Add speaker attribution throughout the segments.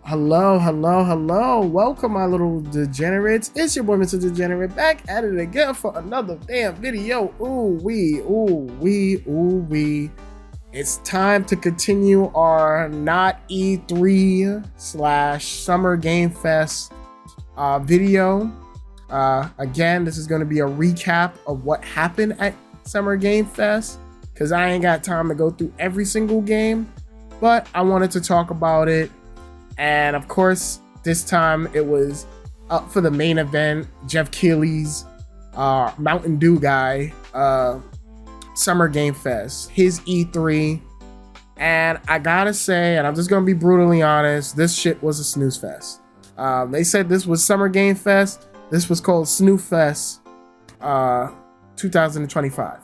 Speaker 1: Hello. Welcome, my little degenerates. It's your boy, Mr. Degenerate, back at it again for another damn video. Ooh wee. It's time to continue our not E3 / Summer Game Fest video. Again, this is going to be a recap of what happened at Summer Game Fest, because I ain't got time to go through every single game, but I wanted to talk about it. And of course, this time it was up for the main event, Jeff Keighley's Mountain Dew guy, Summer Game Fest, his E3. And I gotta say, and I'm just gonna be brutally honest, this shit was a snooze fest. They said this was Summer Game Fest. This was called Snooze Fest 2025.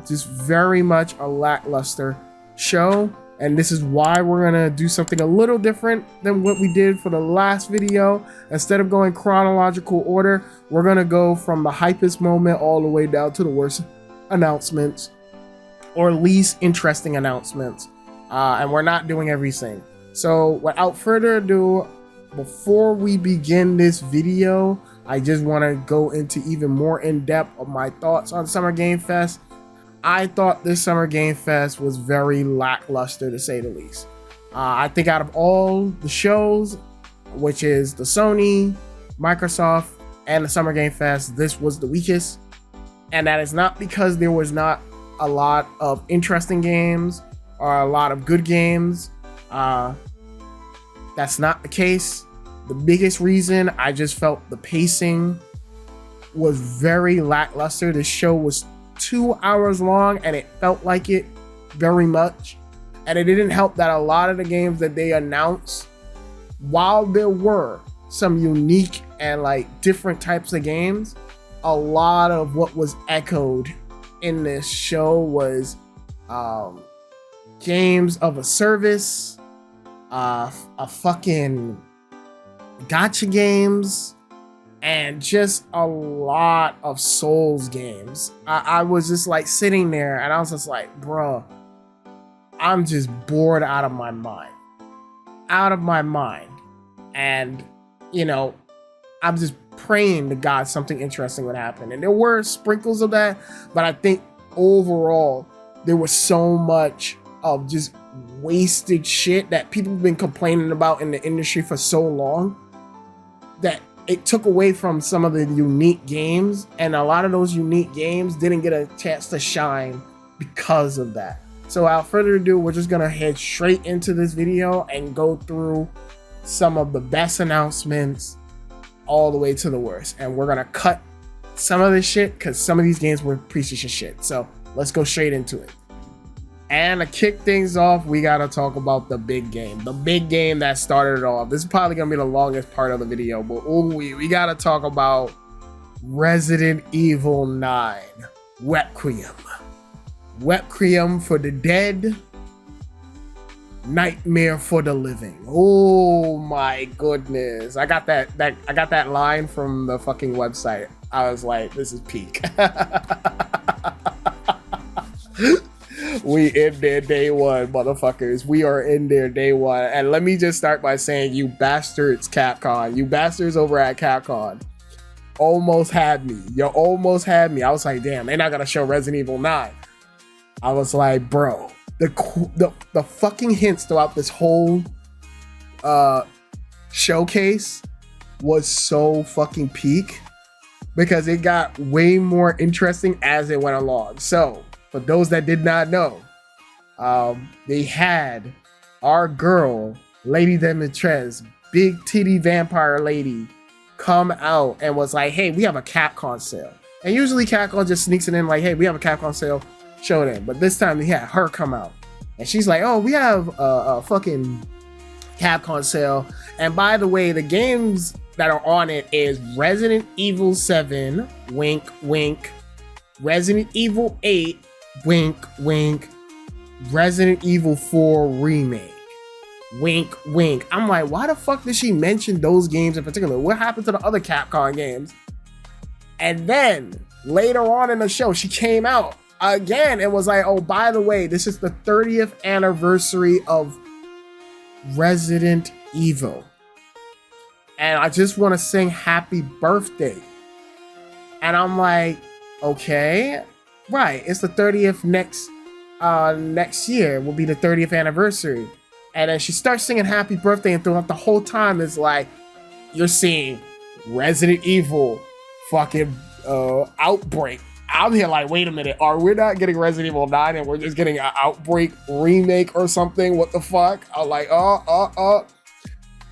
Speaker 1: Just very much a lackluster show. And this is why we're gonna do something a little different than what we did for the last video. Instead of going chronological order, we're gonna go from the hypest moment all the way down to the worst announcements, or least interesting announcements. And we're not doing everything. So without further ado, before we begin this video, I just wanna go into even more in depth of my thoughts on Summer Game Fest. I thought this Summer Game Fest was very lackluster, to say the least. I think out of all the shows, which is the Sony, Microsoft, and the Summer Game Fest, this was the weakest. And that is not because there was not a lot of interesting games or a lot of good games. That's not the case. The biggest reason, I just felt the pacing was very lackluster. This show was 2 hours long and it felt like it very much. And it didn't help that a lot of the games that they announced, while there were some unique and like different types of games, a lot of what was echoed in this show was games of a service, a fucking gacha games, and just a lot of Souls games. I was just like sitting there and I was just like, bruh, I'm just bored out of my mind. And, you know, I'm just praying to God something interesting would happen. And there were sprinkles of that, but I think overall, there was so much of just wasted shit that people have been complaining about in the industry for so long that it took away from some of the unique games, and a lot of those unique games didn't get a chance to shine because of that. So without further ado, we're just gonna head straight into this video and go through some of the best announcements all the way to the worst. And we're gonna cut some of this shit because some of these games were pieces of shit. So let's go straight into it. And to kick things off, we gotta talk about the big game that started it off. This is probably gonna be the longest part of the video, but we gotta talk about Resident Evil 9 Requiem for the dead, nightmare for the living. Oh my goodness, I got that line from the fucking website. I was like, this is peak. We in there day one, motherfuckers. We are in there day one. And let me just start by saying, you bastards, Capcom. You bastards over at Capcom almost had me. You almost had me. I was like, damn, they're not gonna show Resident Evil 9. I was like, bro, the fucking hints throughout this whole showcase was so fucking peak, because it got way more interesting as it went along. So for those that did not know, they had our girl, Lady Demetres, big titty vampire lady, come out and was like, hey, we have a Capcom sale. And usually Capcom just sneaks it in like, hey, we have a Capcom sale, show them. But this time they had her come out. And she's like, oh, we have a fucking Capcom sale. And by the way, the games that are on it is Resident Evil 7, wink, wink, Resident Evil 8, wink, wink, Resident Evil 4 remake, wink, wink. I'm like, why the fuck did she mention those games in particular? What happened to the other Capcom games? And then later on in the show, she came out again and was like, oh, by the way, this is the 30th anniversary of Resident Evil. And I just want to sing happy birthday. And I'm like, okay, right. It's the 30th next year will be the 30th anniversary. And then she starts singing happy birthday, and throughout the whole time it's like, you're seeing Resident Evil fucking Outbreak. I'm here like, wait a minute, are we not getting Resident Evil 9 and we're just getting an Outbreak remake or something? What the fuck? I'm like,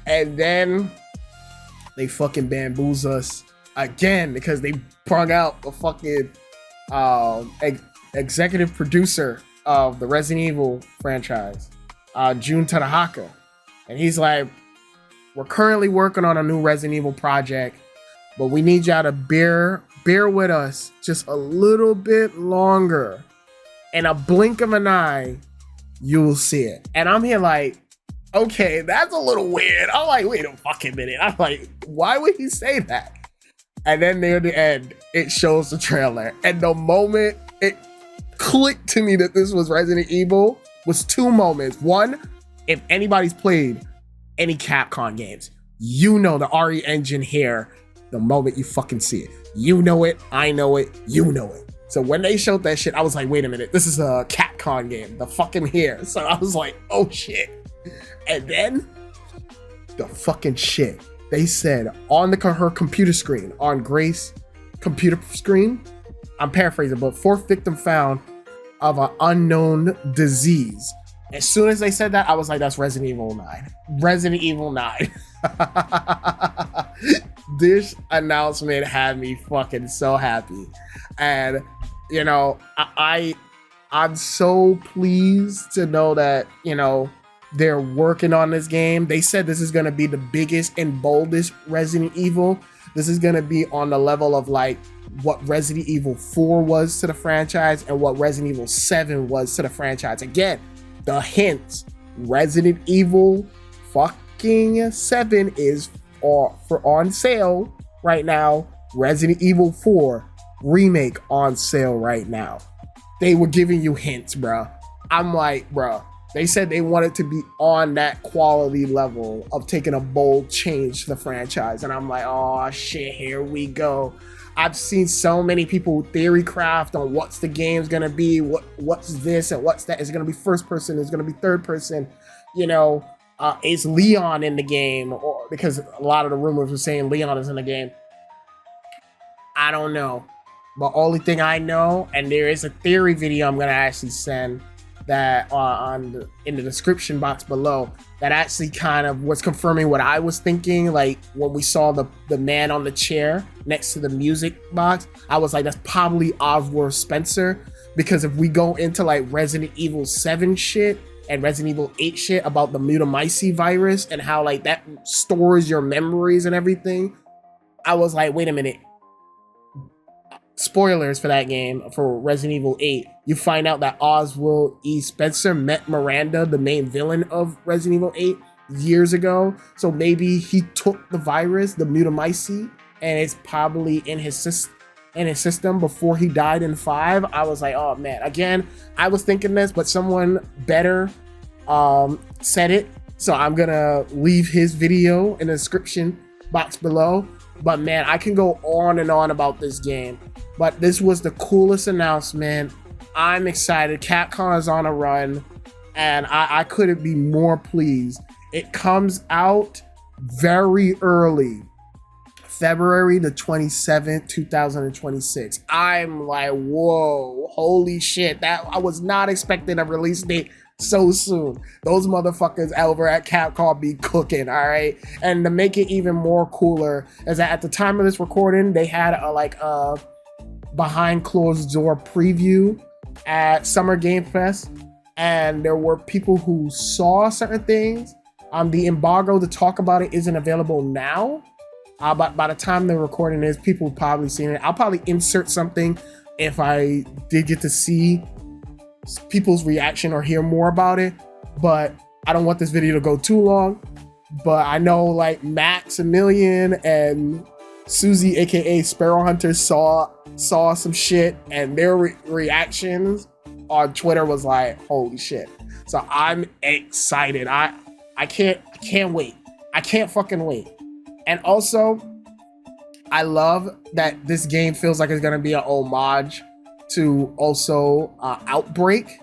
Speaker 1: And then they fucking bamboozle us again because they brung out the fucking executive producer of the Resident Evil franchise, Jun Tadahaka. And he's like, we're currently working on a new Resident Evil project, but we need y'all to bear with us just a little bit longer. In a blink of an eye, you'll see it. And I'm here like, okay, that's a little weird. I'm like, wait a fucking minute. I'm like, why would he say that? And then near the end, it shows the trailer. And the moment it clicked to me that this was Resident Evil was two moments. One, if anybody's played any Capcom games, you know the RE engine here the moment you fucking see it. You know it, I know it, you know it. So when they showed that shit, I was like, wait a minute, this is a Capcom game, the fucking here. So I was like, oh shit. And then the fucking shit they said on her computer screen, on Grace's computer screen, I'm paraphrasing, but fourth victim found of an unknown disease. As soon as they said that, I was like, that's Resident Evil 9. Resident Evil 9. This announcement had me fucking so happy. And, you know, I'm so pleased to know that, you know, they're working on this game. They said this is going to be the biggest and boldest Resident Evil. This is going to be on the level of like what Resident Evil 4 was to the franchise and what Resident Evil 7 was to the franchise. Again, the hints, Resident Evil fucking 7 is on sale right now. Resident Evil 4 remake on sale right now. They were giving you hints, bro. I'm like, bro, they said they wanted to be on that quality level of taking a bold change to the franchise. And I'm like, oh shit, here we go. I've seen so many people theory craft on what's the game's gonna be, what's this and what's that. Is it gonna be first person? Is it gonna be third person? You know, is Leon in the game? Or because a lot of the rumors were saying Leon is in the game. I don't know. But only thing I know, and there is a theory video I'm gonna actually send that in the description box below, that actually kind of was confirming what I was thinking. Like when we saw the man on the chair next to the music box, I was like, that's probably Oswald Spencer, because if we go into like Resident Evil 7 shit and Resident Evil 8 shit about the Mutamycete virus and how like that stores your memories and everything, I was like, wait a minute. Spoilers for that game, for Resident Evil 8, you find out that Oswald E. Spencer met Miranda, the main villain of Resident Evil 8, years ago. So maybe he took the virus, the Mutamycete, and it's probably in his system before he died in 5. I was like, oh man. Again, I was thinking this, but someone better said it. So I'm gonna leave his video in the description box below. But man, I can go on and on about this game. But this was the coolest announcement. I'm excited. Capcom is on a run, and I couldn't be more pleased. It comes out very early, February the 27th, 2026. I'm like, whoa, holy shit. That I was not expecting a release date so soon. Those motherfuckers over at Capcom be cooking, all right? And to make it even more cooler is that at the time of this recording, they had a behind closed door preview at Summer Game Fest, and there were people who saw certain things. The embargo to talk about it isn't available now, but by the time the recording is, people have probably seen it. I'll probably insert something if I did get to see people's reaction or hear more about it, but I don't want this video to go too long. But I know like Maximilian and Susie, aka Sparrow Hunter, saw some shit, and their reactions on Twitter was like, holy shit. So I'm excited. I can't wait. I can't fucking wait. And also, I love that this game feels like it's gonna be an homage to also Outbreak.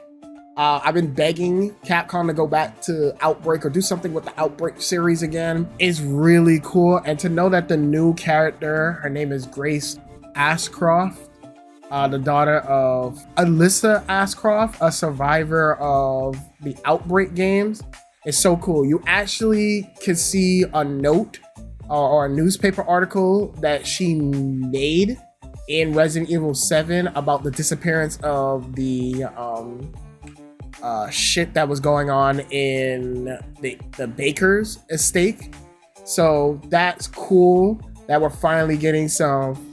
Speaker 1: I've been begging Capcom to go back to Outbreak or do something with the Outbreak series again. It's really cool. And to know that the new character, her name is Grace Ashcroft, the daughter of Alyssa Ashcroft, a survivor of the Outbreak games, is so cool. You actually can see a note or a newspaper article that she made in Resident Evil 7 about the disappearance of the shit that was going on in the Baker's estate. So that's cool that we're finally getting some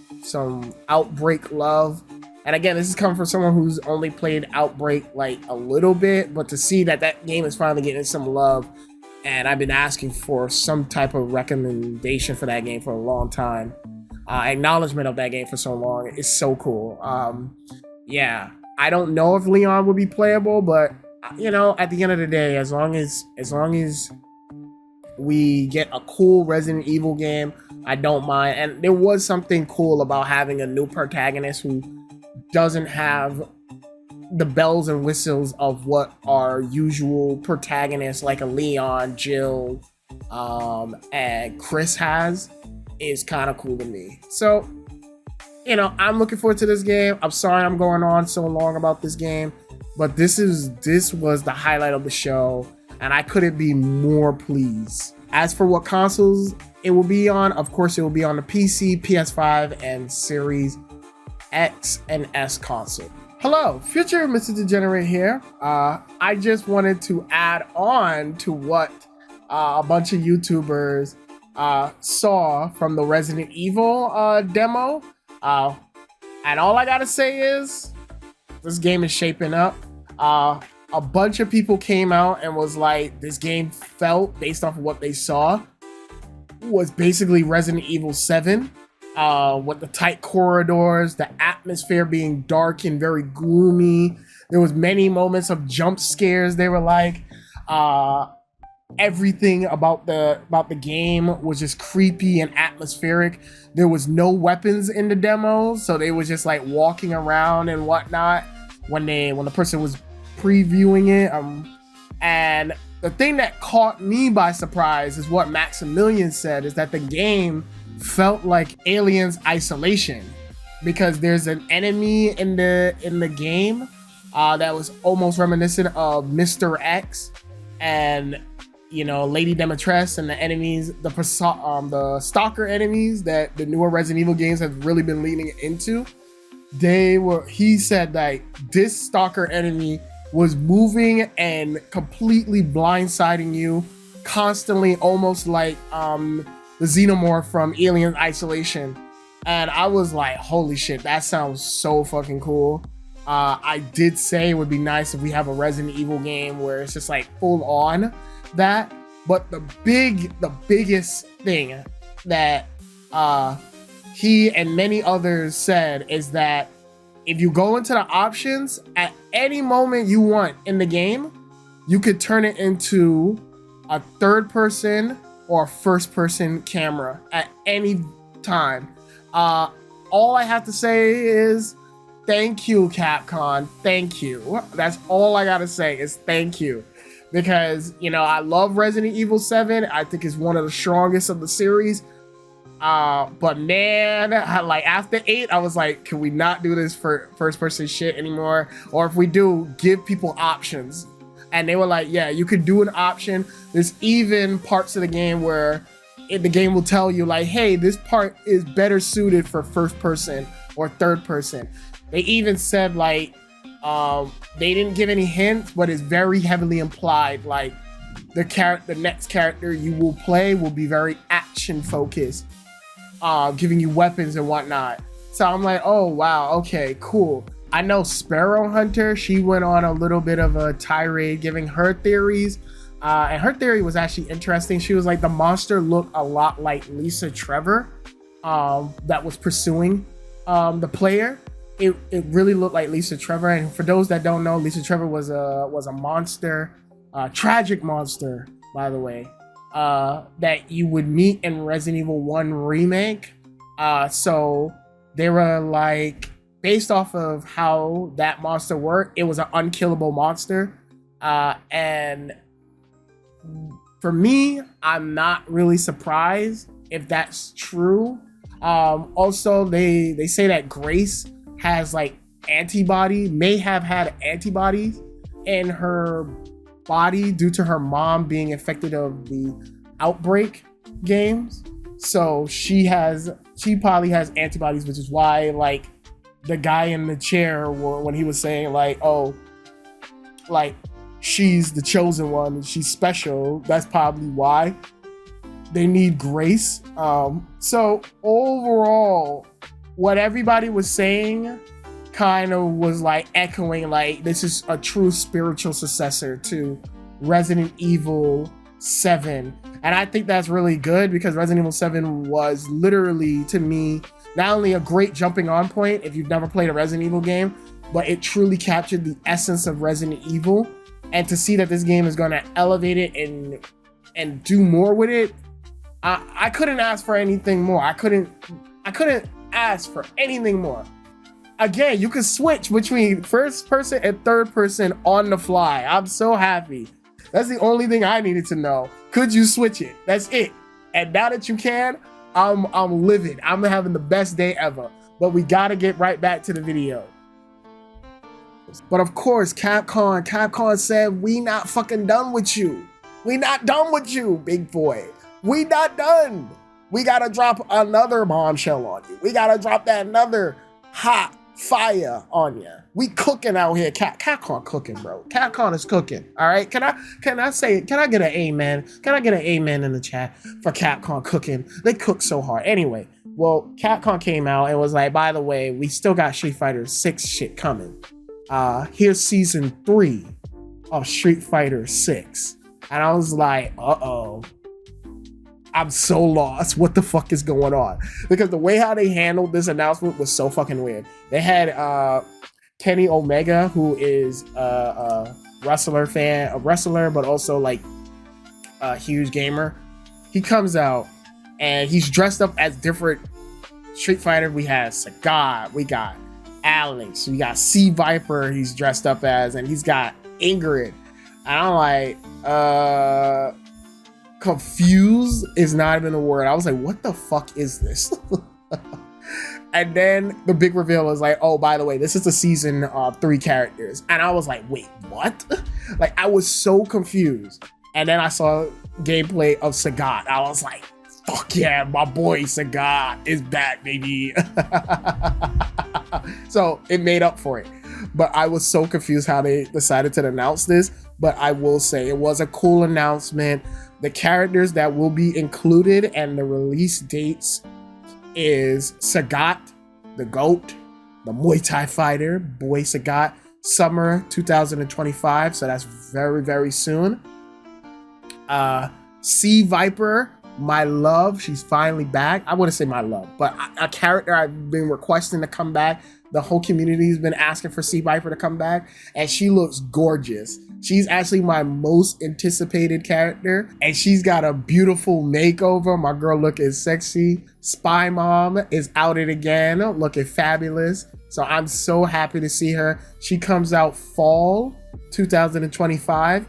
Speaker 1: Outbreak love. And again, this is coming from someone who's only played Outbreak like a little bit, but to see that game is finally getting some love, and I've been asking for some type of recommendation for that game for a long time, acknowledgement of that game for so long, is so cool. Yeah, I don't know if Leon would be playable, but you know, at the end of the day, as long as we get a cool Resident Evil game, I don't mind. And there was something cool about having a new protagonist who doesn't have the bells and whistles of what our usual protagonists like a Leon, Jill, and Chris has, is kind of cool to me. So, you know, I'm looking forward to this game. I'm sorry I'm going on so long about this game, but this was the highlight of the show, and I couldn't be more pleased. As for what consoles it will be on, of course it will be on the PC, PS5, and Series X and S console. Hello, future Mr. Degenerate here. I just wanted to add on to what a bunch of YouTubers saw from the Resident Evil demo. And all I gotta say is, this game is shaping up. A bunch of people came out and was like, this game felt, based off of what they saw, was basically Resident Evil 7. With the tight corridors, the atmosphere being dark and very gloomy. There was many moments of jump scares. They were like, everything about the game was just creepy and atmospheric. There was no weapons in the demo, so they was just like walking around and whatnot when the person was previewing it. And the thing that caught me by surprise is what Maximilian said, is that the game felt like Alien's Isolation, because there's an enemy in the game that was almost reminiscent of Mr. X and, you know, Lady Demetress, and the enemies, the stalker enemies that the newer Resident Evil games have really been leaning into. He said that this stalker enemy was moving and completely blindsiding you constantly, almost like the Xenomorph from Alien Isolation. And I was like, holy shit, that sounds so fucking cool. I did say it would be nice if we have a Resident Evil game where it's just like full on that. But the biggest thing that he and many others said is that if you go into the options, at any moment you want in the game, you could turn it into a third person or a first person camera at any time. All I have to say is thank you, Capcom. Thank you. That's all I gotta say is thank you. Because, you know, I love Resident Evil 7. I think it's one of the strongest of the series. But man, like after 8, I was like, can we not do this for first person shit anymore? Or if we do, give people options. And they were like, yeah, you could do an option. There's even parts of the game where the game will tell you like, hey, this part is better suited for first person or third person. They even said like, they didn't give any hints, but it's very heavily implied. Like the next character you will play will be very action focused, giving you weapons and whatnot. So I'm like, oh wow, okay, cool. I know Sparrow Hunter, she went on a little bit of a tirade giving her theories. And her theory was actually interesting. She was like, the monster looked a lot like Lisa Trevor that was pursuing the player. It really looked like Lisa Trevor. And for those that don't know, Lisa Trevor was a monster, tragic monster by the way, that you would meet in Resident Evil 1 Remake. So they were like, based off of how that monster worked, it was an unkillable monster. And for me, I'm not really surprised if that's true. Also, they say that Grace has like may have had antibodies in her body due to her mom being infected of the Outbreak games. So she probably has antibodies, which is why like the guy in the chair when he was saying like, oh, like she's the chosen one, she's special, that's probably why they need Grace. So overall, what everybody was saying kind of was like echoing like this is a true spiritual successor to Resident Evil 7. And I think that's really good because Resident Evil 7 was literally, to me, not only a great jumping on point if you've never played a Resident Evil game, but it truly captured the essence of Resident Evil. And to see that this game is going to elevate it and do more with it, I couldn't ask for anything more. I couldn't ask for anything more. Again, you can switch between first person and third person on the fly. I'm so happy. That's the only thing I needed to know. Could you switch it? That's it. And now that you can, I'm livid. I'm having the best day ever. But we gotta get right back to the video. But of course, Capcom said, we not fucking done with you. We not done with you, big boy. We not done. We gotta drop another bombshell on you. We gotta drop that another hot fire on you. We cooking out here. Capcom cooking, bro. Capcom is cooking. All right. Can I get an amen? Can I get an amen in the chat for Capcom cooking? They cook so hard. Anyway, well, Capcom came out and was like, by the way, we still got Street Fighter 6 shit coming. Here's season 3 of Street Fighter 6. And I was like, uh-oh. I'm so lost. What the fuck is going on? Because the way how they handled this announcement was so fucking weird. They had Kenny Omega, who is a wrestler, but also like a huge gamer. He comes out and he's dressed up as different Street Fighter. We have Sagat, we got Alex, we got C Viper he's dressed up as, and he's got Ingrid. And I'm like, confused is not even a word. I was like, what the fuck is this? And then the big reveal is like, oh, by the way, this is a season of 3 characters. And I was like, wait, what? Like, I was so confused. And then I saw gameplay of Sagat. I was like, fuck yeah, my boy Sagat is back, baby. So it made up for it. But I was so confused how they decided to announce this. But I will say it was a cool announcement. The characters that will be included and the release dates is Sagat, the GOAT, the Muay Thai fighter, boy Sagat, summer 2025. So that's very, very soon. C Viper, my love, she's finally back. I wouldn't say my love, but a character I've been requesting to come back. The whole community has been asking for C Viper to come back, and she looks gorgeous. She's actually my most anticipated character, and she's got a beautiful makeover. My girl looking sexy. Spy Mom is outed again, looking fabulous. So I'm so happy to see her. She comes out fall 2025,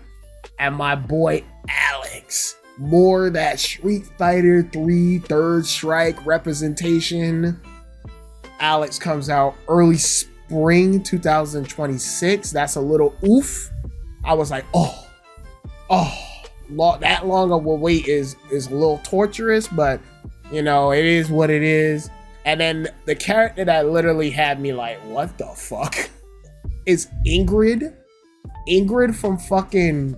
Speaker 1: and my boy Alex, more that Street Fighter 3 Third Strike representation. Alex comes out early spring 2026. That's a little oof. I was like, that long of a wait is a little torturous, but you know, it is what it is. And then the character that literally had me like, what the fuck, is Ingrid. Ingrid from fucking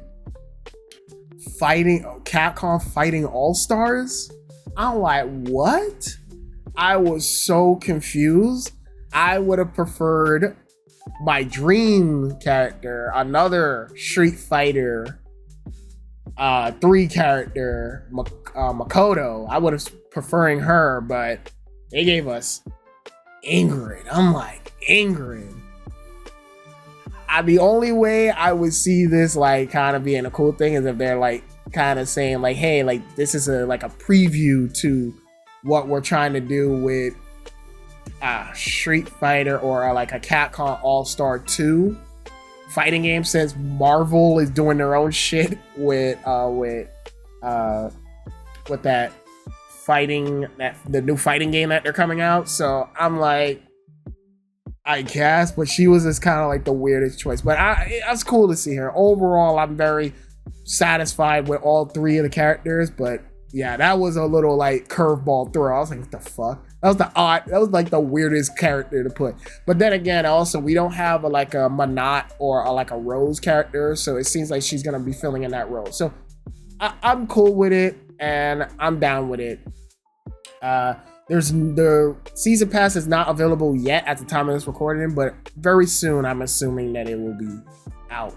Speaker 1: Capcom Fighting All-Stars. I'm like, what? I was so confused. I would have preferred my dream character, another Street Fighter 3 character, Makoto. I would have preferring her, but they gave us Ingrid. I'm like, Ingrid. The only way I would see this like kind of being a cool thing is if they're like kind of saying like, hey, like this is a preview to what we're trying to do with Street Fighter or like a Capcom All-Star 2 fighting game, since Marvel is doing their own shit with that the new fighting game that they're coming out. So I'm like, I guess, but she was just kind of like the weirdest choice. But it's cool to see her. Overall, I'm very satisfied with all three of the characters. But yeah, that was a little like curveball throw. I was like, what the fuck? That was like the weirdest character to put. But then again, also we don't have a Minot or a Rose character, so it seems like she's gonna be filling in that role. So I'm cool with it and I'm down with it. There's the season pass is not available yet at the time of this recording, but very soon I'm assuming that it will be out.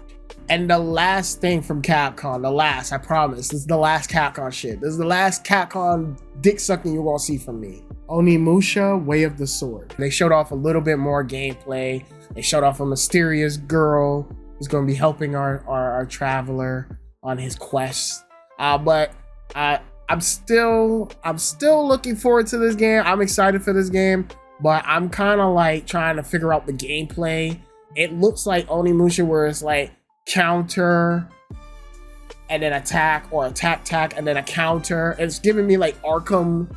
Speaker 1: And the last thing from Capcom, I promise, this is the last Capcom shit. This is the last Capcom dick sucking you're gonna see from me. Onimusho Way of the Sword. They showed off a little bit more gameplay. They showed off a mysterious girl who's gonna be helping our traveler on his quest. But I'm still looking forward to this game. I'm excited for this game, but I'm kind of like trying to figure out the gameplay. It looks like Onimusho, where it's like counter and then attack, or attack and then a counter. It's giving me like Arkham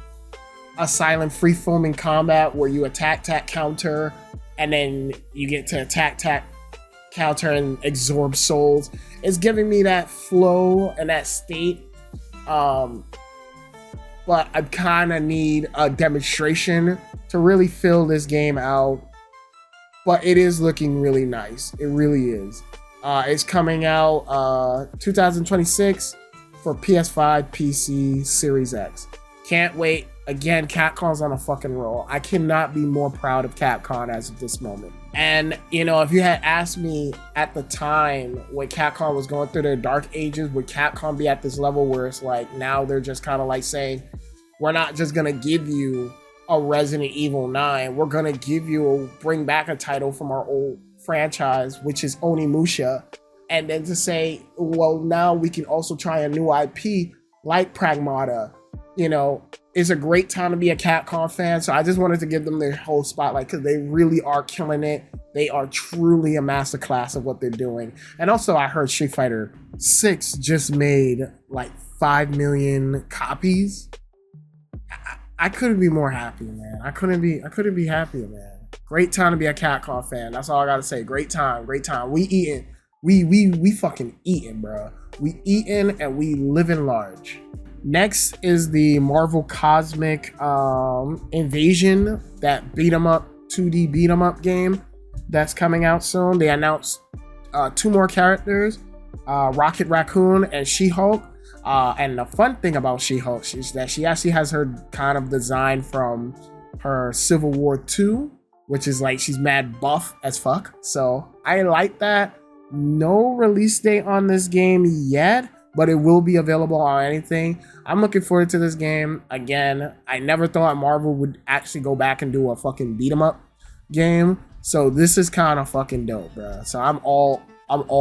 Speaker 1: Asylum free-forming combat, where you attack, counter, and then you get to attack, counter, and absorb souls. It's giving me that flow and that state. But I kind of need a demonstration to really fill this game out. But it is looking really nice. It really is. It's coming out 2026 for PS5, PC, Series X. Can't wait. Again, Capcom's on a fucking roll. I cannot be more proud of Capcom as of this moment. And, you know, if you had asked me at the time when Capcom was going through their dark ages, would Capcom be at this level where it's like, now they're just kind of like saying, we're not just going to give you a Resident Evil 9. We're going to bring back a title from our old franchise, which is Onimusha. And then to say, well, now we can also try a new IP like Pragmata. You know, it's a great time to be a Capcom fan. So I just wanted to give them their whole spotlight, because they really are killing it. They are truly a masterclass of what they're doing. And also, I heard Street Fighter 6 just made like 5 million copies. I couldn't be more happy, man. I couldn't be happier, man. Great time to be a Capcom fan. That's all I gotta say. Great time. We eating. We fucking eating, bro. We eating and we living large. Next is the Marvel Cosmic Invasion, that beat 'em up 2D beat 'em up game that's coming out soon. They announced 2 more characters, Rocket Raccoon and She-Hulk. And the fun thing about She-Hulk is that she actually has her kind of design from her Civil War 2, which is like she's mad buff as fuck. So I like that. No release date on this game yet, but it will be available on anything. I'm looking forward to this game. Again, I never thought Marvel would actually go back and do a fucking beat 'em up game. So this is kind of fucking dope, bro. So I'm all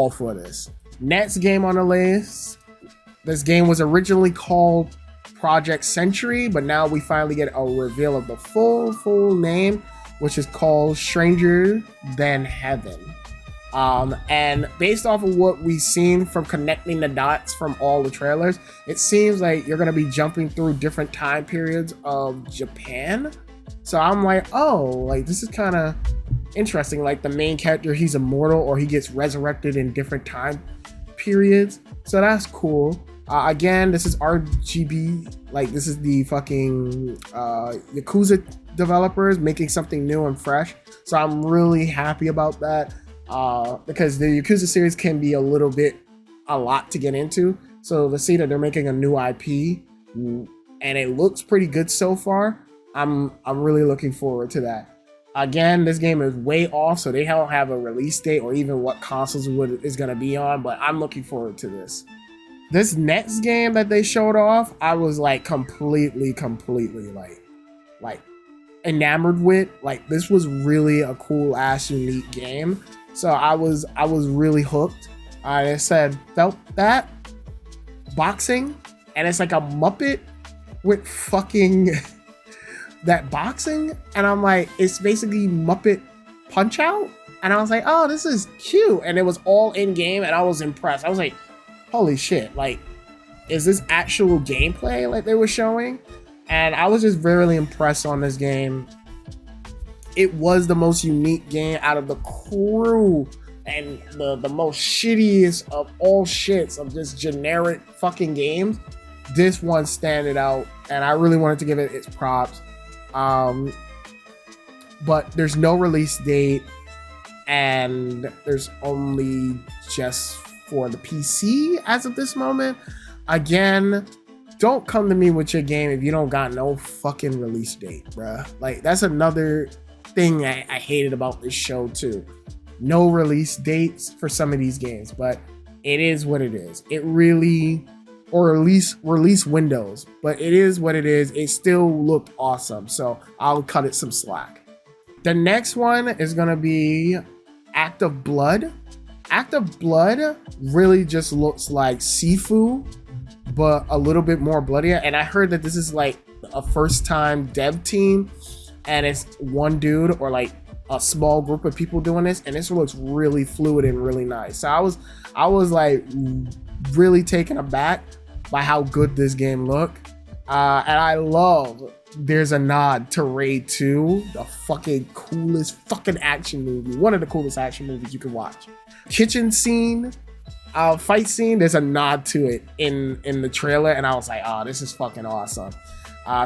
Speaker 1: for this. Next game on the list. This game was originally called Project Century, but now we finally get a reveal of the full name, which is called Stranger Than Heaven. And based off of what we've seen from connecting the dots from all the trailers, it seems like you're going to be jumping through different time periods of Japan. So I'm like, oh, like this is kind of interesting. Like the main character, he's immortal, or he gets resurrected in different time periods. So that's cool. Again, this is RGB. Like this is the fucking Yakuza developers making something new and fresh. So I'm really happy about that. Because the Yakuza series can be a lot to get into. So to see that they're making a new IP and it looks pretty good so far, I'm really looking forward to that. Again, this game is way off, so they don't have a release date or even what consoles is going to be on, but I'm looking forward to this. This next game that they showed off, I was like completely like enamored with. Like this was really a cool ass unique game. So I was really hooked. I said, felt that boxing, and it's like a Muppet with fucking that boxing, and I'm like, it's basically Muppet Punch Out, and I was like, oh, this is cute, and it was all in game, and I was impressed. I was like, holy shit, like, is this actual gameplay like they were showing? And I was just really impressed on this game. It was the most unique game out of the crew, and the most shittiest of all shits of just generic fucking games. This one standed out, and I really wanted to give it its props. But there's no release date, and there's only just for the PC as of this moment. Again, don't come to me with your game if you don't got no fucking release date, bruh. Like, that's another thing I hated about this show too. No release dates for some of these games, but it is what it is. It really, or at least release windows, but it is what it is. It still looked awesome, so I'll cut it some slack. The next one is gonna be Act of Blood. Act of Blood really just looks like Sifu, but a little bit more bloodier. And I heard that this is like a first time dev team, and it's one dude or like a small group of people doing this, and this looks really fluid and really nice. So I was like really taken aback by how good this game looked. And I love there's a nod to Raid 2, the fucking coolest fucking action movie. One of the coolest action movies you can watch. Kitchen scene, fight scene, there's a nod to it in the trailer, and I was like, oh, this is fucking awesome.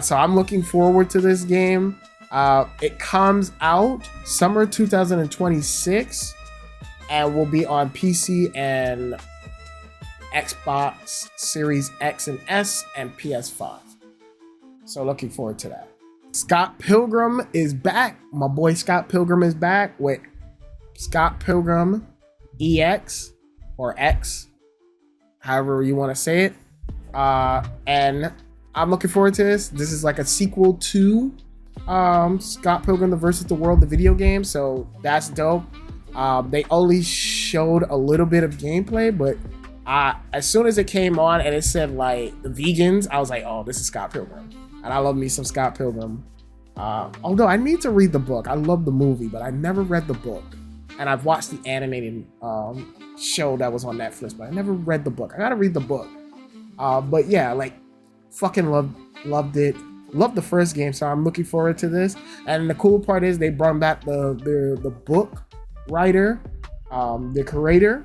Speaker 1: So I'm looking forward to this game. It comes out summer 2026 and will be on PC and Xbox Series X and S and PS5. So looking forward to that. Scott Pilgrim is back. My boy Scott Pilgrim is back with Scott Pilgrim EX or X, however you want to say it. And I'm looking forward to this. This is like a sequel to Scott Pilgrim versus the World, the video game. So that's dope. They only showed a little bit of gameplay, but as soon as it came on and it said like the vegans, I was like, oh, this is Scott Pilgrim. And I love me some Scott Pilgrim. Although I need to read the book. I love the movie, but I never read the book. And I've watched the animated show that was on Netflix, but I never read the book. I gotta read the book. But yeah, like fucking loved it. Loved the first game, so I'm looking forward to this. And the cool part is they brought back the book writer, the creator,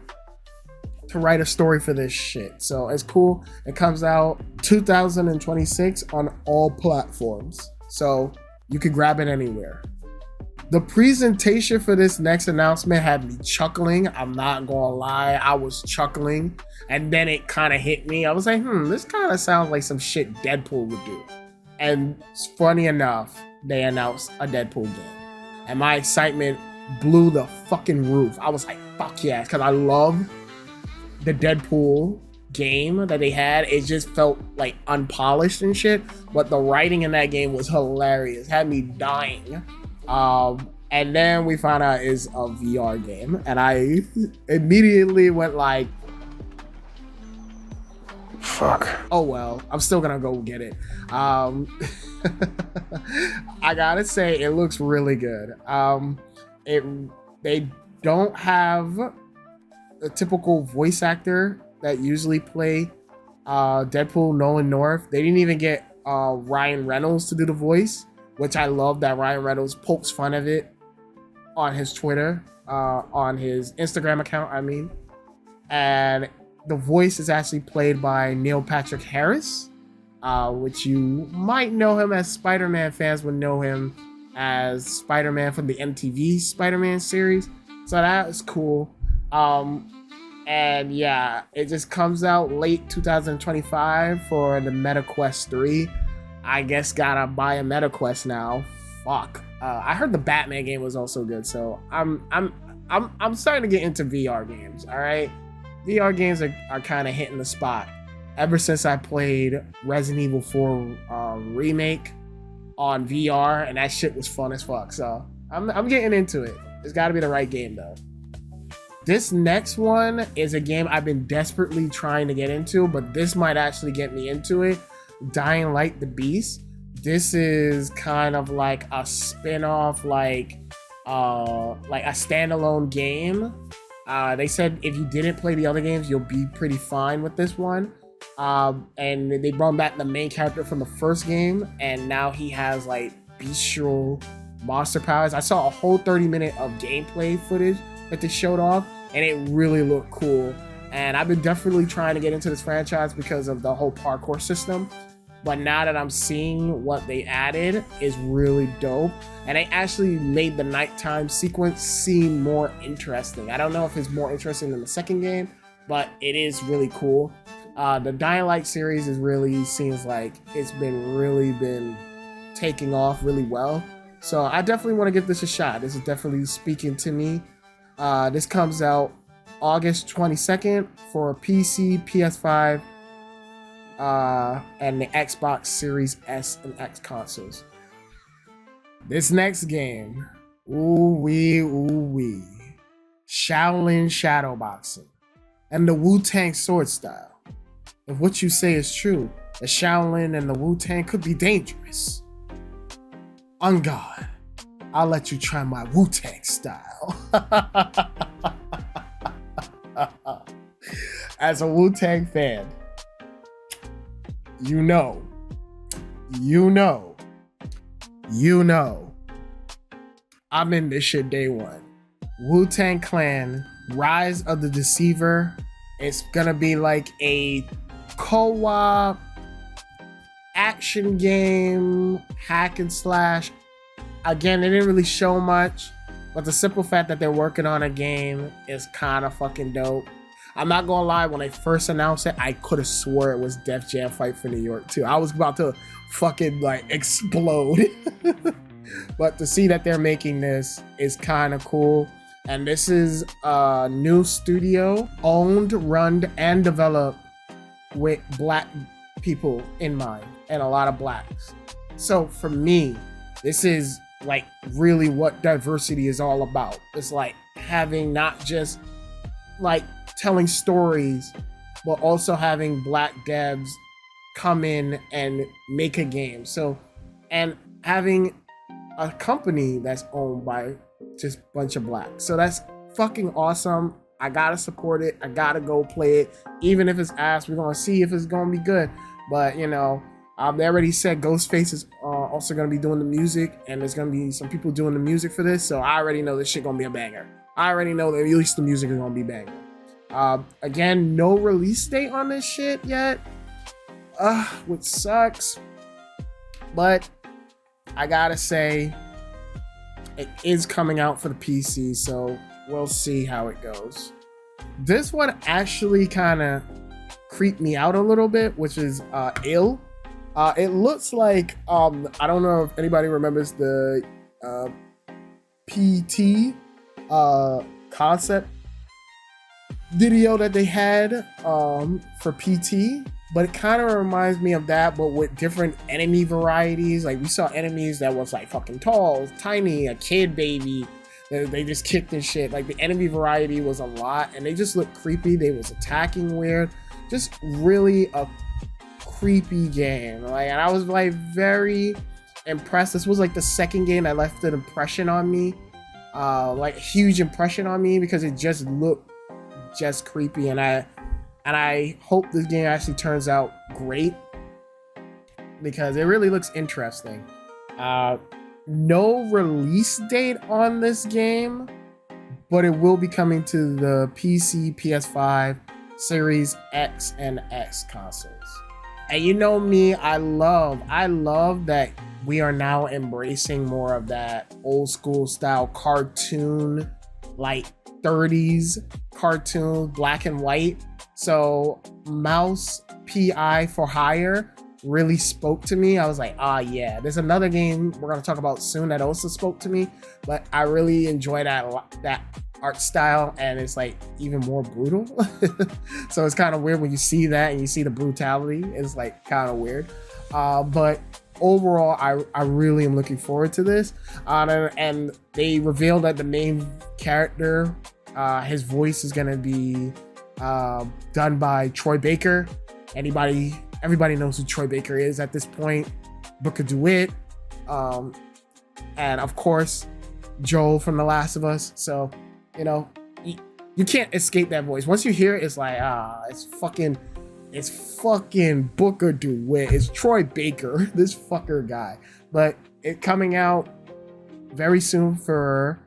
Speaker 1: to write a story for this shit. So it's cool. It comes out 2026 on all platforms, so you can grab it anywhere. The presentation for this next announcement had me chuckling. I'm not gonna lie, I was chuckling, and then it kind of hit me. I was like, this kind of sounds like some shit Deadpool would do. And funny enough, they announced a Deadpool game, and my excitement blew the fucking roof. I was like, fuck yeah, because I love the Deadpool game that they had. It just felt like unpolished and shit, but the writing in that game was hilarious, had me dying. And then we found out it's a VR game, and I immediately went like, fuck, oh well, I'm still gonna go get it. I gotta say, it looks really good. They don't have the typical voice actor that usually play Deadpool, Nolan North. They didn't even get Ryan Reynolds to do the voice, which I love that Ryan Reynolds pokes fun of it on his Twitter, on his Instagram account, I mean. And the voice is actually played by Neil Patrick Harris, which you might know him as Spider-Man. Fans would know him as Spider-Man from the MTV Spider-Man series. So that is cool. And yeah, it just comes out late 2025 for the Meta Quest 3. I guess gotta buy a Meta Quest now. Fuck. I heard the Batman game was also good, so I'm starting to get into VR games. All right, VR games are kind of hitting the spot. Ever since I played Resident Evil 4 remake on VR, and that shit was fun as fuck. So I'm getting into it. It's got to be the right game though. This next one is a game I've been desperately trying to get into, but this might actually get me into it. Dying Light the Beast. This is kind of like a spin-off, like a standalone game. They said if you didn't play the other games, you'll be pretty fine with this one. And they brought back the main character from the first game, and now he has like bestial monster powers. I saw a whole 30-minute of gameplay footage that they showed off, and it really looked cool. And I've been definitely trying to get into this franchise because of the whole parkour system. But now that I'm seeing what they added is really dope. And they actually made the nighttime sequence seem more interesting. I don't know if it's more interesting than the second game, but it is really cool. The Dying Light series seems like it's been taking off really well. So I definitely want to give this a shot. This is definitely speaking to me. This comes out August 22nd for PC, PS5, and the Xbox Series S and X consoles. This next game, ooh-wee, Shaolin Shadowboxing and the Wu-Tang sword style. If what you say is true, the Shaolin and the Wu-Tang could be dangerous. On God, I'll let you try my Wu-Tang style. As a Wu-Tang fan, you know, I'm in this shit day one. Wu-Tang Clan, Rise of the Deceiver. It's gonna be like a co-op action game, hack and slash. Again, they didn't really show much, but the simple fact that they're working on a game is kind of fucking dope. I'm not gonna lie, when they first announced it, I could have swore it was Def Jam Fight for New York too. I was about to fucking like explode. But to see that they're making this is kind of cool. And this is a new studio, owned, run, and developed with Black people in mind, and a lot of Blacks. So for me, this is like really what diversity is all about. It's like having not just like telling stories, but also having Black devs come in and make a game. So, and having a company that's owned by just a bunch of Blacks. So that's fucking awesome. I gotta support it. I gotta go play it. Even if it's ass, we're gonna see if it's gonna be good. But you know, they already said Ghostface is also gonna be doing the music, and there's gonna be some people doing the music for this. So I already know this shit gonna be a banger. I already know that at least the music is gonna be banger. Again, no release date on this shit yet, which sucks. But I gotta say, it is coming out for the PC, so we'll see how it goes. This one actually kind of creeped me out a little bit, which is Ill. It looks like, I don't know if anybody remembers the PT concept video that they had for PT, but it kind of reminds me of that, but with different enemy varieties. Like we saw enemies that was like fucking tall, tiny, a kid baby. They just kicked and shit. Like the enemy variety was a lot, and they just looked creepy. They was attacking weird. Just really a creepy game. Like, and I was like very impressed. This was like the second game that left an impression on me, like a huge impression on me, because it just looked just creepy. And I hope this game actually turns out great, because it really looks interesting. No release date on this game, but it will be coming to the PC, PS5, Series X and X consoles. And you know me, I love that we are now embracing more of that old school style cartoon, like 30s cartoon, black and white. So Mouse PI for Hire really spoke to me. I was like, yeah, there's another game we're gonna talk about soon that also spoke to me, but I really enjoy that art style, and it's like even more brutal. So it's kind of weird when you see that and you see the brutality. It's like kind of weird, but overall I really am looking forward to this. And they revealed that the main character His voice is gonna be done by Troy Baker. Everybody knows who Troy Baker is at this point. Booker DeWitt, and of course Joel from The Last of Us. So you can't escape that voice. Once you hear it, it's like it's fucking Booker DeWitt. It's Troy Baker, this fucker guy. But it coming out very soon for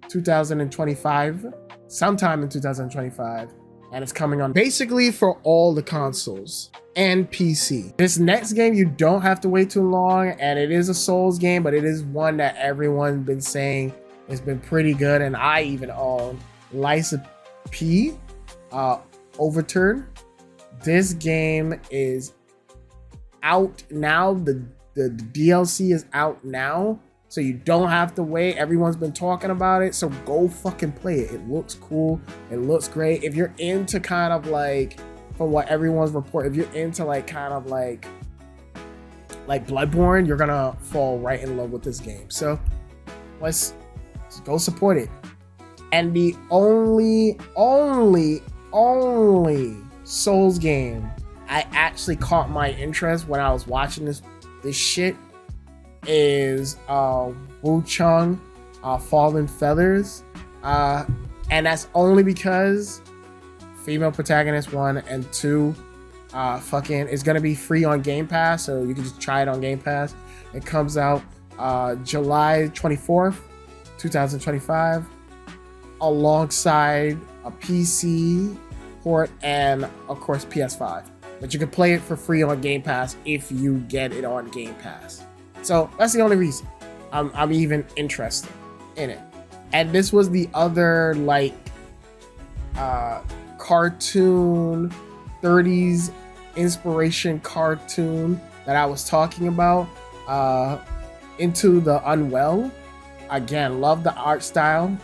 Speaker 1: 2025, sometime in 2025, and it's coming on basically for all the consoles and PC. This next game, you don't have to wait too long, and it is a Souls game, but it is one that everyone's been saying has been pretty good, and I even own. Rise of P, Overture. This game is out now. The DLC is out now, so you don't have to wait. Everyone's been talking about it, so go fucking play it. It looks cool. It looks great. If you're into kind of like, from what everyone's reporting, if you're into like kind of like Bloodborne, you're gonna fall right in love with this game. So let's go support it. And the only Souls game I actually caught my interest when I was watching this shit is WuChang, Fallen Feathers, and that's only because female protagonist 1 and 2 is gonna be free on Game Pass, so you can just try it on Game Pass. It comes out July 24th, 2025, alongside a PC port and of course PS5. But you can play it for free on Game Pass if you get it on Game Pass. So that's the only reason I'm even interested in it. And this was the other like cartoon 30s inspiration cartoon that I was talking about, Into the Unwell. Again, love the art style,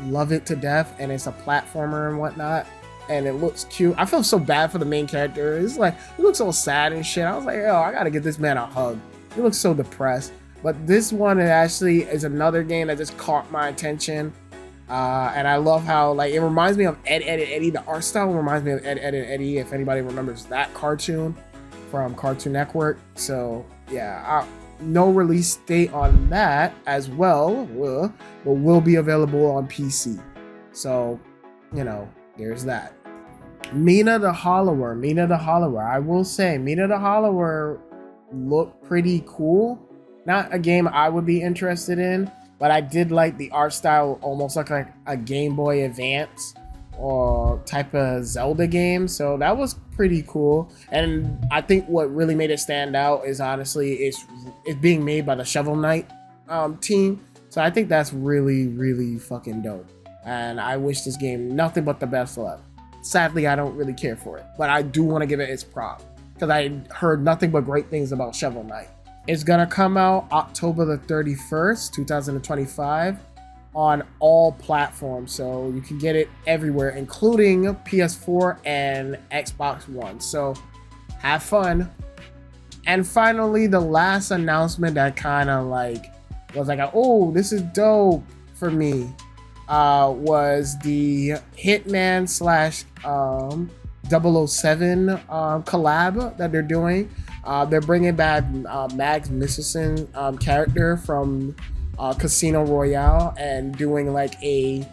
Speaker 1: love it to death, and it's a platformer and whatnot, and it looks cute. I feel so bad for the main character. It's like, he looks all sad and shit. I was like, yo, I gotta give this man a hug. He looks so depressed. But this one actually is another game that just caught my attention. And I love how, like, it reminds me of Ed, Edd, and Eddy. The art style reminds me of Ed, Edd, and Eddy, if anybody remembers that cartoon from Cartoon Network. So, yeah, no release date on that as well, but will be available on PC. So, there's that. Mina the Hollower. I will say, Mina the Hollower looked pretty cool. Not a game I would be interested in, but I did like the art style, almost like a Game Boy Advance or type of Zelda game. So that was pretty cool. And I think what really made it stand out is honestly it's being made by the Shovel Knight team. So I think that's really, really fucking dope. And I wish this game nothing but the best luck. Sadly, I don't really care for it, but I do want to give it its prop because I heard nothing but great things about Shovel Knight. It's gonna come out October the 31st, 2025 on all platforms. So you can get it everywhere, including PS4 and Xbox One. So have fun. And finally, the last announcement that kind of like was like, oh, this is dope for me, was the Hitman / 007 collab that they're doing. They're bringing back Mads Mikkelsen character from Casino Royale and doing like a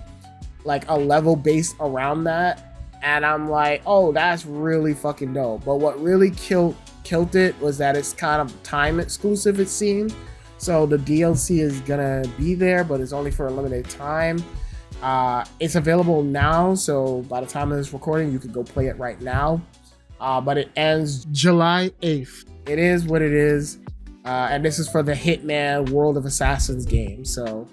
Speaker 1: level based around that. And I'm like, oh, that's really fucking dope. But what really killed it was that it's kind of time exclusive, it seemed. So the DLC is gonna be there, but it's only for a limited time. It's available now, so by the time of this recording, you could go play it right now. But it ends July 8th. It is what it is. And this is for the Hitman World of Assassins game. So,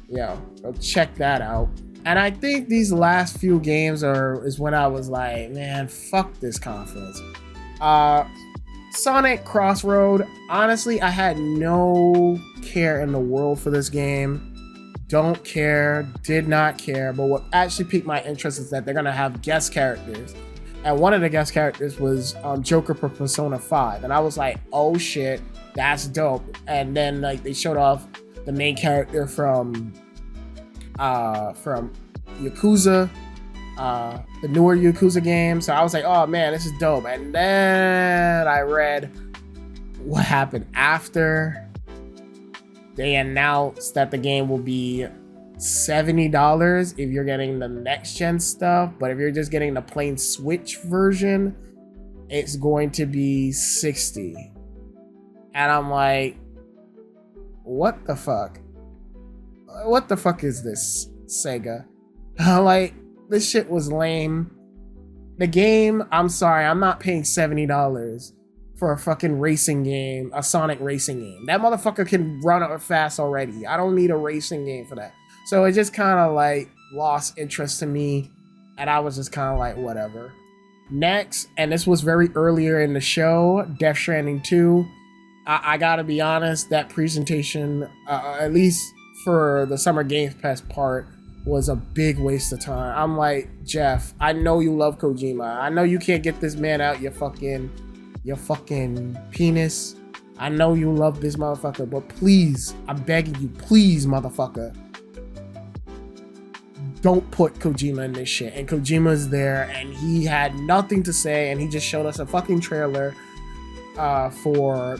Speaker 1: yeah, go check that out. And I think these last few games is when I was like, man, fuck this conference. Sonic Crossroad. Honestly, I had no care in the world for this game. Don't care, did not care. But what actually piqued my interest is that they're gonna have guest characters. And one of the guest characters was Joker from Persona 5. And I was like, oh shit, that's dope. And then like they showed off the main character from Yakuza, the newer Yakuza game. So I was like, oh man, this is dope. And then I read what happened after. They announced that the game will be $70 if you're getting the next gen stuff, but if you're just getting the plain Switch version, it's going to be $60. And I'm like, what the fuck? What the fuck is this, Sega? Like, this shit was lame. The game, I'm sorry, I'm not paying $70 for a fucking racing game, a Sonic racing game. That motherfucker can run up fast already. I don't need a racing game for that. So it just kind of like lost interest to me, and I was just kind of like, whatever. Next, and this was very earlier in the show, Death Stranding 2. I gotta be honest, that presentation, at least for the Summer Games Pass part, was a big waste of time. I'm like, Jeff, I know you love Kojima. I know you can't get this man out your fucking penis. I know you love this motherfucker, but please, I'm begging you, please, motherfucker, don't put Kojima in this shit. And Kojima's there, and he had nothing to say, and he just showed us a fucking trailer for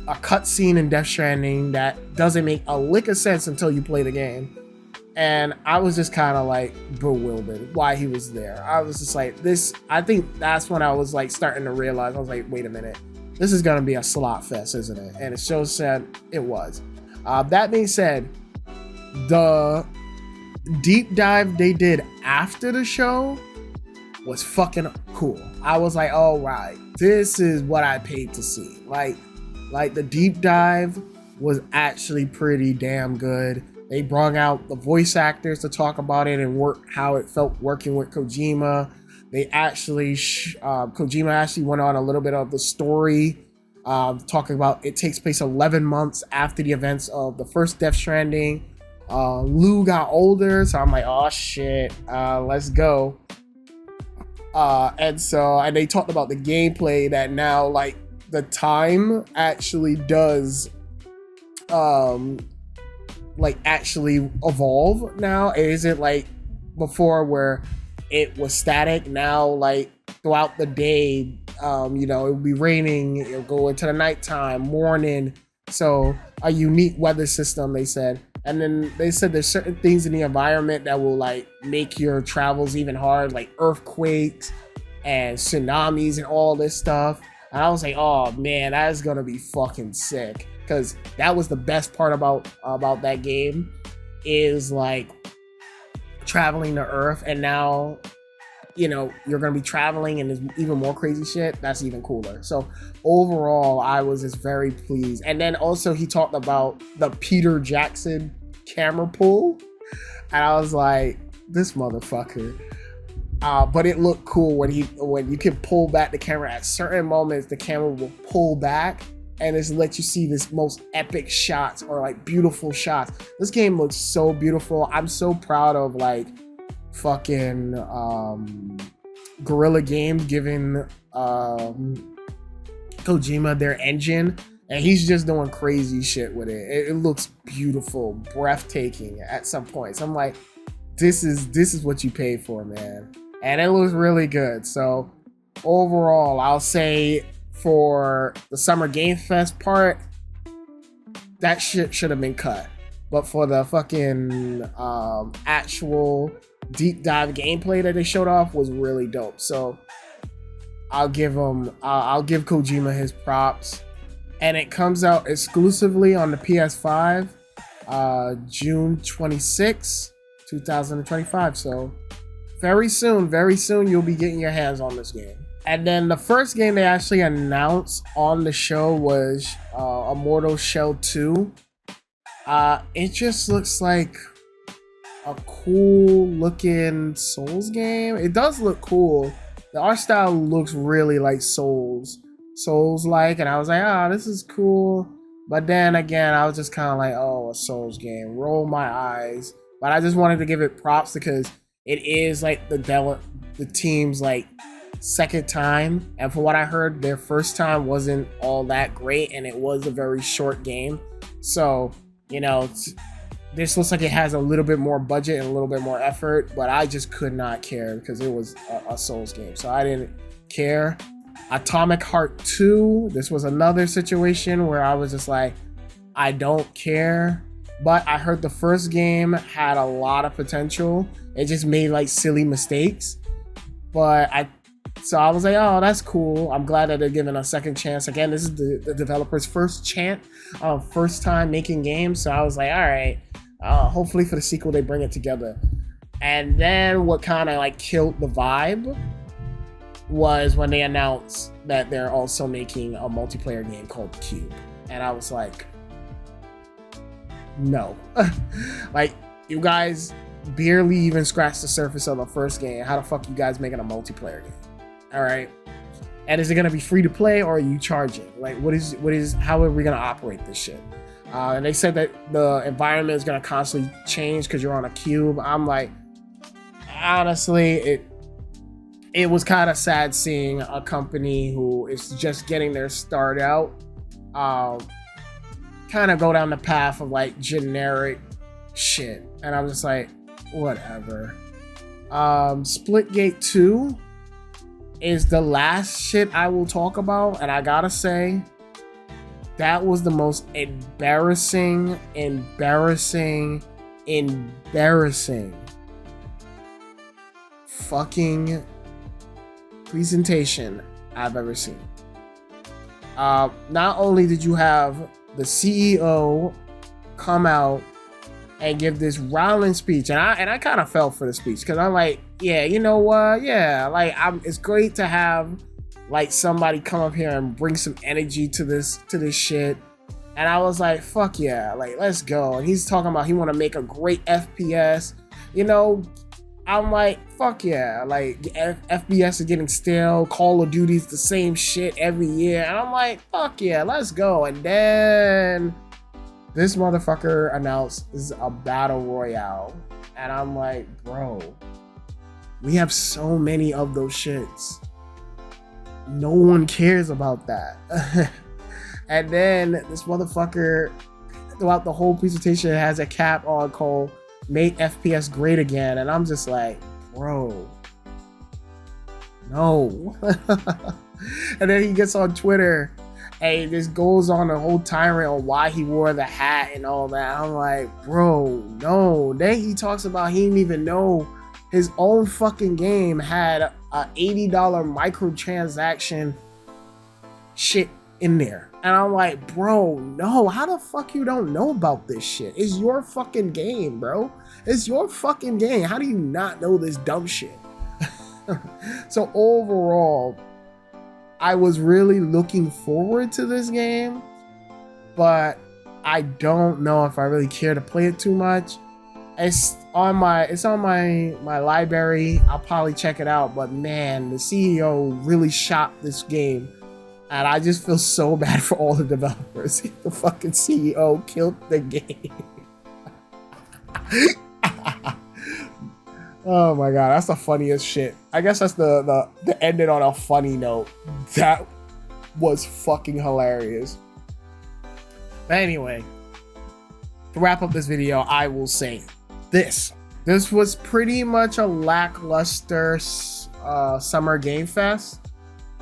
Speaker 1: a cutscene in Death Stranding that doesn't make a lick of sense until you play the game. And I was just kind of like bewildered why he was there. I was just like, this, I think that's when I was like starting to realize, I was like, wait a minute, this is gonna be a slot fest, isn't it? And it so said it was. That being said, the deep dive they did after the show was fucking cool. I was like, all right, this is what I paid to see. Like the deep dive was actually pretty damn good. They brought out the voice actors to talk about it and work how it felt working with Kojima. They actually, Kojima actually went on a little bit of the story, talking about it takes place 11 months after the events of the first Death Stranding. Lou got older, so I'm like, oh shit, let's go. And they talked about the gameplay that now, like, the time actually does, like, actually evolve now. It isn't like before where it was static. Now, like, throughout the day, it would be raining, it'll go into the nighttime, morning. So a unique weather system, they said. And then they said there's certain things in the environment that will like make your travels even hard, like earthquakes and tsunamis and all this stuff. And I was like, oh man, that is gonna be fucking sick. Because that was the best part about that game, is like traveling to Earth, and now, you're gonna be traveling and there's even more crazy shit. That's even cooler. So overall, I was just very pleased. And then also he talked about the Peter Jackson camera pull, and I was like, this motherfucker. But it looked cool when you can pull back the camera at certain moments. The camera will pull back and just let you see this most epic shots, or like beautiful shots. This game looks so beautiful. I'm so proud of like fucking Guerrilla Games giving Kojima their engine, and he's just doing crazy shit with it. It looks beautiful, breathtaking at some points. I'm like, this is what you paid for, man. And it looks really good. So overall, I'll say, for the Summer Game Fest part, that shit should have been cut. But for the fucking actual deep dive gameplay that they showed off was really dope. So I'll give Kojima his props. And it comes out exclusively on the PS5, June 26, 2025. So very soon you'll be getting your hands on this game. And then the first game they actually announced on the show was Immortal Shell 2. It just looks like a cool looking Souls game. It does look cool. The art style looks really like Souls-like, and I was like, this is cool. But then again, I was just kind of like, a Souls game. Roll my eyes. But I just wanted to give it props because it is like the team's like second time, and from what I heard, their first time wasn't all that great, and it was a very short game. So this looks like it has a little bit more budget and a little bit more effort, but I just could not care because it was a Souls game, so I didn't care. Atomic Heart 2, this was another situation where I was just like, I don't care, but I heard the first game had a lot of potential. It just made like silly mistakes, so I was like, oh, that's cool. I'm glad that they're giving a second chance. Again, this is the developer's first time making games, so I was like, all right, hopefully for the sequel they bring it together. And then what kind of like killed the vibe was when they announced that they're also making a multiplayer game called Cube, and I was like, no. Like, you guys barely even scratched the surface of the first game. How the fuck you guys making a multiplayer game? All right, and is it gonna be free to play or are you charging? Like, how are we gonna operate this shit? And they said that the environment is gonna constantly change because you're on a cube. I'm like, honestly, it was kind of sad seeing a company who is just getting their start out kind of go down the path of like generic shit, and I'm just like, whatever. Splitgate 2 is the last shit I will talk about, and I gotta say, that was the most embarrassing fucking presentation I've ever seen. Not only did you have the CEO come out and give this rowling speech, and I kind of fell for the speech because I'm like, yeah, you know what? Yeah, like it's great to have like somebody come up here and bring some energy to this shit. And I was like, fuck yeah, like let's go. And he's talking about he want to make a great FPS. You know, I'm like, fuck yeah, like FPS is getting stale. Call of Duty's the same shit every year. And I'm like, fuck yeah, let's go. And then this motherfucker announced this is a battle royale. And I'm like, bro, we have so many of those shits. No one cares about that. And then this motherfucker, throughout the whole presentation, has a cap on called "Make FPS Great Again," and I'm just like, bro, no. And then he gets on Twitter and he just goes on a whole tirade on why he wore the hat and all that. I'm like, bro, no. Then he talks about he didn't even know his own fucking game had a $80 microtransaction shit in there. And I'm like, bro, no, how the fuck you don't know about this shit? It's your fucking game, bro. It's your fucking game. How do you not know this dumb shit? So overall, I was really looking forward to this game, but I don't know if I really care to play it too much. It's on my library. I'll probably check it out, but man, the CEO really shot this game. And I just feel so bad for all the developers. The fucking CEO killed the game. Oh my god, that's the funniest shit. I guess that's the ending on a funny note. That was fucking hilarious. But anyway, to wrap up this video, I will say this. This was pretty much a lackluster summer game fest.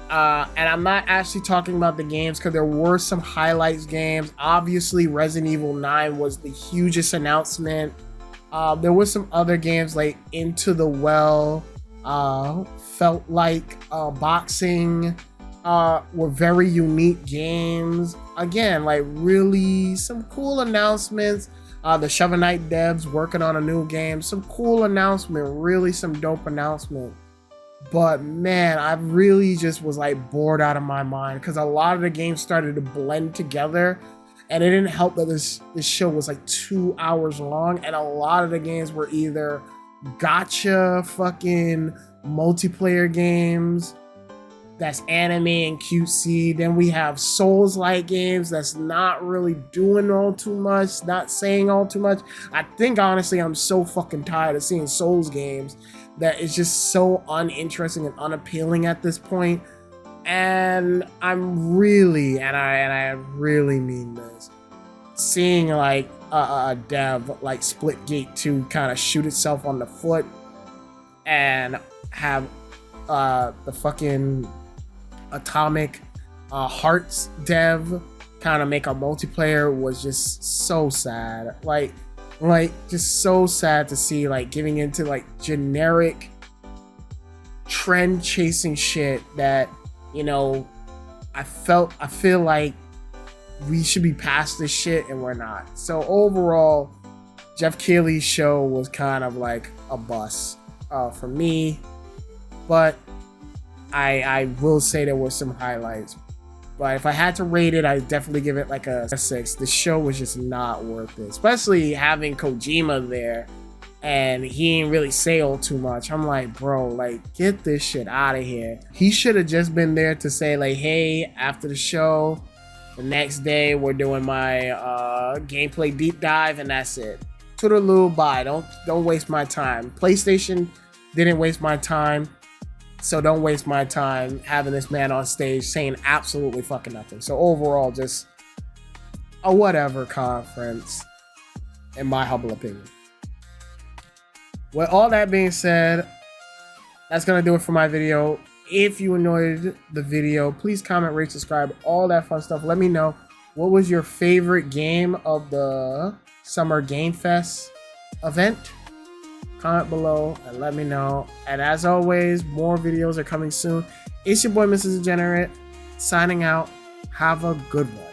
Speaker 1: And I'm not actually talking about the games because there were some highlights games. Obviously, Resident Evil 9 was the hugest announcement. There were some other games like Into the Well, Felt Like Boxing, were very unique games. Again, like really some cool announcements. The Shovel Knight devs working on a new game. Some cool announcement, really some dope announcement. But man, I really just was like bored out of my mind because a lot of the games started to blend together, and it didn't help that this show was like 2 hours long, and a lot of the games were either gotcha fucking multiplayer games that's anime and cutesy. Then we have Souls-like games that's not really doing all too much, not saying all too much. I think honestly I'm so fucking tired of seeing Souls games that it's just so uninteresting and unappealing at this point. And I'm really, and I really mean this, seeing like a dev like Splitgate 2 kind of shoot itself on the foot and have the fucking Atomic Hearts dev kind of make a multiplayer was just so sad. Like just so sad to see, like, giving into like generic trend chasing shit that, you know, I feel like we should be past this shit and we're not. So overall, Jeff Keighley's show was kind of like a bust for me, but I will say there were some highlights. But if I had to rate it, I'd definitely give it like a 6. The show was just not worth it, especially having Kojima there and he didn't really say all too much. I'm like, bro, like, get this shit out of here. He should have just been there to say like, hey, after the show, the next day we're doing my gameplay deep dive, and that's it. Toodaloo, bye. Don't waste my time. PlayStation didn't waste my time, so don't waste my time having this man on stage saying absolutely fucking nothing. So overall, just a whatever conference, in my humble opinion. With all that being said, that's gonna do it for my video. If you enjoyed the video, please comment, rate, subscribe, all that fun stuff. Let me know, what was your favorite game of the Summer Game Fest event? Comment below and let me know. And as always, more videos are coming soon. It's your boy, Mrs. Degenerate, signing out. Have a good one.